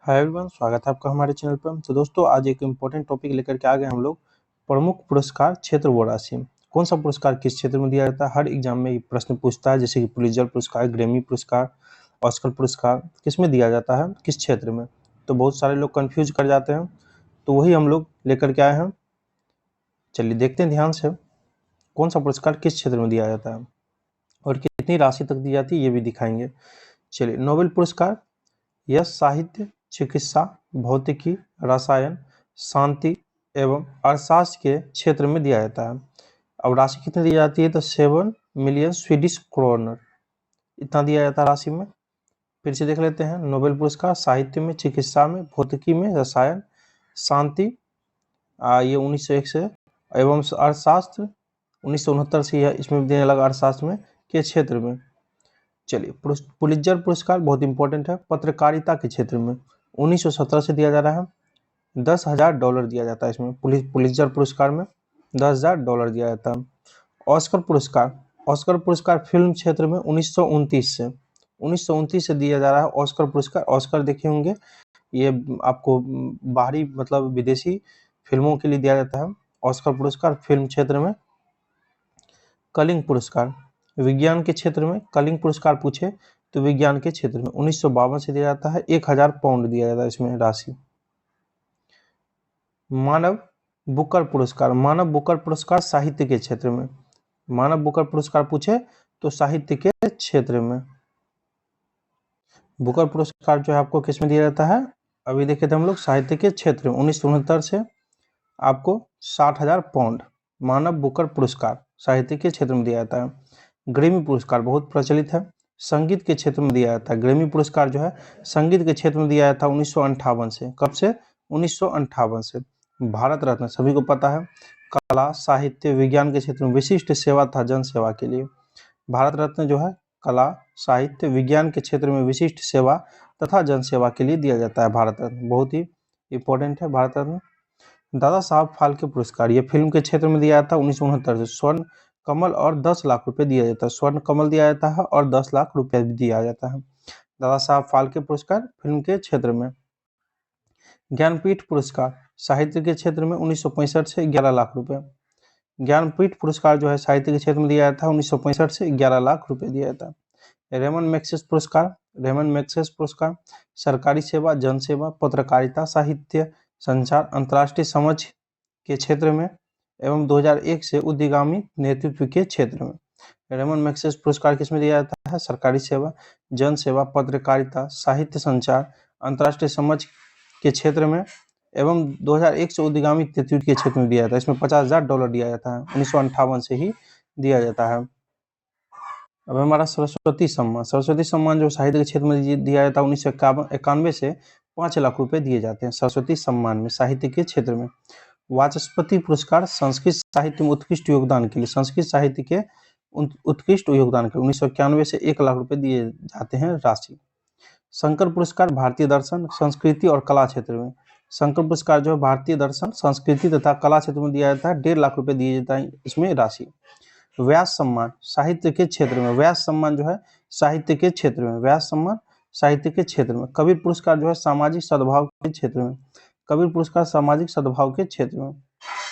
Hi everyone, स्वागत है आपका हमारे चैनल पर। तो दोस्तों, आज एक इम्पोर्टेंट टॉपिक लेकर के आ गए हम लोग। प्रमुख पुरस्कार क्षेत्र व राशि। कौन सा पुरस्कार किस क्षेत्र में दिया जाता है? हर एग्जाम में ये प्रश्न पूछता है, जैसे कि पुलित्जर पुरस्कार, ग्रैमी पुरस्कार, ऑस्कर पुरस्कार किस में दिया जाता है, किस क्षेत्र में। तो बहुत सारे लोग कंफ्यूज कर जाते हैं, तो वही हम लोग लेकर के आए हैं। चलिए देखते हैं ध्यान से, कौन सा पुरस्कार किस क्षेत्र में दिया जाता है और कितनी राशि तक दी जाती है, ये भी दिखाएंगे। चलिए, नोबेल पुरस्कार यह साहित्य, चिकित्सा, भौतिकी, रसायन, शांति एवं अर्थशास्त्र के क्षेत्र में दिया जाता है। अब राशि कितनी दी जाती है? तो 7 मिलियन स्वीडिश क्रोनर, इतना दिया जाता है राशि में। फिर से देख लेते हैं। नोबेल पुरस्कार साहित्य में, चिकित्सा में, भौतिकी में, रसायन, शांति ये 1901 से, एवं अर्थशास्त्र 1969 से यह इसमें देने लगा, अर्थशास्त्र में के क्षेत्र में। चलिए, पुलित्जर पुरस्कार बहुत इंपॉर्टेंट है, पत्रकारिता के क्षेत्र में 1917 से दिया जा रहा है। $10,000 दिया जाता है इसमें। पुलित्जर पुरस्कार में $10,000 दिया जाता है। ऑस्कर पुरस्कार फिल्म क्षेत्र में 1929 से दिया जा रहा है ऑस्कर पुरस्कार। ऑस्कर देखे होंगे, ये आपको बाहरी मतलब विदेशी फिल्मों के लिए दिया जाता है ऑस्कर पुरस्कार फिल्म क्षेत्र में। कलिंग पुरस्कार विज्ञान के क्षेत्र में, कलिंग पुरस्कार पूछे तो विज्ञान के क्षेत्र में 1952 से दिया जाता है। 1,000 पाउंड दिया जाता है इसमें राशि। मानव बुकर पुरस्कार साहित्य के क्षेत्र में। मानव बुकर पुरस्कार पूछे तो साहित्य के क्षेत्र में। बुकर पुरस्कार जो है आपको किस में दिया जाता है? अभी देखे थे हम लोग, साहित्य के क्षेत्र में 1969 से आपको 60,000 पाउंड मानव बुकर पुरस्कार साहित्य के क्षेत्र में दिया जाता है। ग्रैमी पुरस्कार बहुत प्रचलित है, संगीत के क्षेत्र में दिया जाता है। ग्रैमी पुरस्कार जो है संगीत के क्षेत्र में दिया जाता है 1958 से। कब से? 1958 से। भारत रत्न सभी को पता है, कला, साहित्य, विज्ञान के क्षेत्र में विशिष्ट सेवा तथा जन सेवा के लिए भारत रत्न जो है कला, साहित्य, विज्ञान के क्षेत्र में विशिष्ट सेवा तथा जन सेवा के लिए दिया जाता है। भारत रत्न बहुत ही इंपॉर्टेंट है। भारत रत्न। दादा साहब फाल्के पुरस्कार ये फिल्म के क्षेत्र में दिया जाता है 1969 से। स्वर्ण कमल और 10 लाख रुपए दिया जाता है। स्वर्ण कमल दिया जाता है और 10 लाख रुपए भी दिया जाता है। दादा साहब फाल्के पुरस्कार फिल्म के क्षेत्र में। ज्ञानपीठ पुरस्कार साहित्य के क्षेत्र में 1965 से 11 लाख रुपए। ज्ञानपीठ पुरस्कार जो है साहित्य के क्षेत्र में दिया जाता है 1965 से 11 लाख रुपए दिया जाता है। रेमन मैग्सेसे पुरस्कार सरकारी सेवा, जन सेवा, पत्रकारिता, साहित्य, संचार, अंतर्राष्ट्रीय समझ के क्षेत्र में एवं 2001 से उद्यगामी नेतृत्व के क्षेत्र में। रेमन मैग्सेसे पुरस्कार किसमें दिया जाता है? सरकारी सेवा, जन सेवा, पत्रकारिता, साहित्य, संचार, अंतर्राष्ट्रीय समझ के क्षेत्र में एवं 2001 से उद्यगामी नेतृत्व के क्षेत्र में दिया जाता है। इसमें $50,000 दिया जाता है, 1958 से ही दिया जाता है। अब हमारा सरस्वती सम्मान जो साहित्य के क्षेत्र में दिया जाता है 1991 से 5 लाख रुपए दिए जाते हैं सरस्वती सम्मान में, साहित्य के क्षेत्र में। वाचस्पति पुरस्कार संस्कृत साहित्य में उत्कृष्ट योगदान के लिए, संस्कृत साहित्य के उत्कृष्ट योगदान के 1991 से 1 लाख रुपए दिए जाते हैं राशि। शंकर पुरस्कार भारतीय दर्शन, संस्कृति और कला क्षेत्र में। शंकर पुरस्कार जो है भारतीय दर्शन, संस्कृति तथा कला क्षेत्र में दिया जाता है। 1.5 लाख रुपए दिए जाता है इसमें राशि। व्यास सम्मान साहित्य के क्षेत्र में, व्यास सम्मान जो है साहित्य के क्षेत्र में, व्यास सम्मान साहित्य के क्षेत्र में। कबीर पुरस्कार जो है सामाजिक सद्भाव के क्षेत्र में, कबीर पुरस्कार सामाजिक सद्भाव के क्षेत्र में।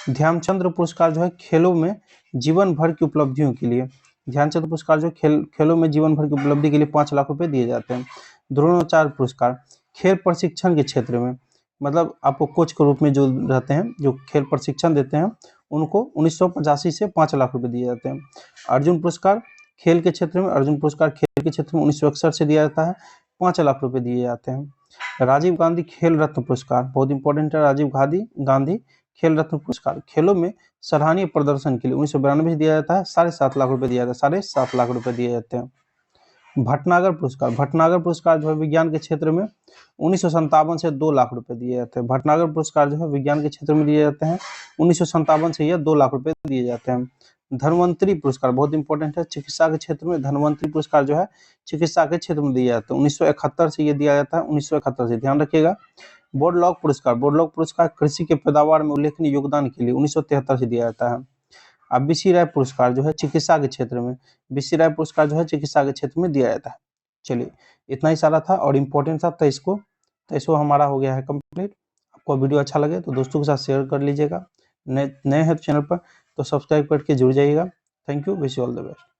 ध्यानचंद्र पुरस्कार जो है खेलों में जीवन भर की उपलब्धियों के लिए, ध्यानचंद्र पुरस्कार जो खेलों में जीवन भर की उपलब्धि के लिए 5 लाख रुपए दिए जाते हैं। द्रोणाचार्य पुरस्कार खेल प्रशिक्षण के क्षेत्र में, मतलब आपको कोच के रूप में जो रहते हैं, जो खेल प्रशिक्षण देते हैं, उनको 1985 से 5 लाख रुपए दिए जाते हैं। अर्जुन पुरस्कार खेल के क्षेत्र में, अर्जुन पुरस्कार खेल के क्षेत्र में 1961 से दिया जाता है, 5 लाख रुपए दिए जाते हैं। राजीव गांधी खेल रत्न पुरस्कार बहुत इंपॉर्टेंट है। राजीव गांधी खेल रत्न पुरस्कार खेलों में सराहनीय प्रदर्शन के लिए 1992 से दिया जाता है, 7.5 लाख रुपए दिया जाता है, 7.5 लाख रुपए दिए जाते हैं। भटनागर पुरस्कार जो है विज्ञान के क्षेत्र में 1957 से 2 लाख रुपए दिए जाते हैं। भटनागर पुरस्कार जो है विज्ञान के क्षेत्र में दिए जाते हैं, 1957 से यह 2 लाख रुपए दिए जाते हैं। धन्वंतरी पुरस्कार बहुत इंपॉर्टेंट है, चिकित्सा के क्षेत्र में धन्वंतरी पुरस्कार जो है चिकित्सा के क्षेत्र में दिए जाते हैं, 1971 से ये दिया जाता है, 1971 से ध्यान रखिएगा। बोरलॉग पुरस्कार कृषि के पैदावार में उल्लेखनीय योगदान के लिए 1973 से दिया जाता है। अब बीसी राय पुरस्कार जो है चिकित्सा के क्षेत्र में, बीसी राय पुरस्कार जो है चिकित्सा के क्षेत्र में दिया जाता है। चलिए, इतना ही सारा था और इम्पोर्टेंट था, तो इसको तो इसको हमारा हो गया है कंप्लीट। आपको वीडियो अच्छा लगे तो दोस्तों के साथ शेयर कर लीजिएगा। नए हैं तो चैनल पर तो सब्सक्राइब करके जुड़ जाइएगा। Thank you, wish you all the best.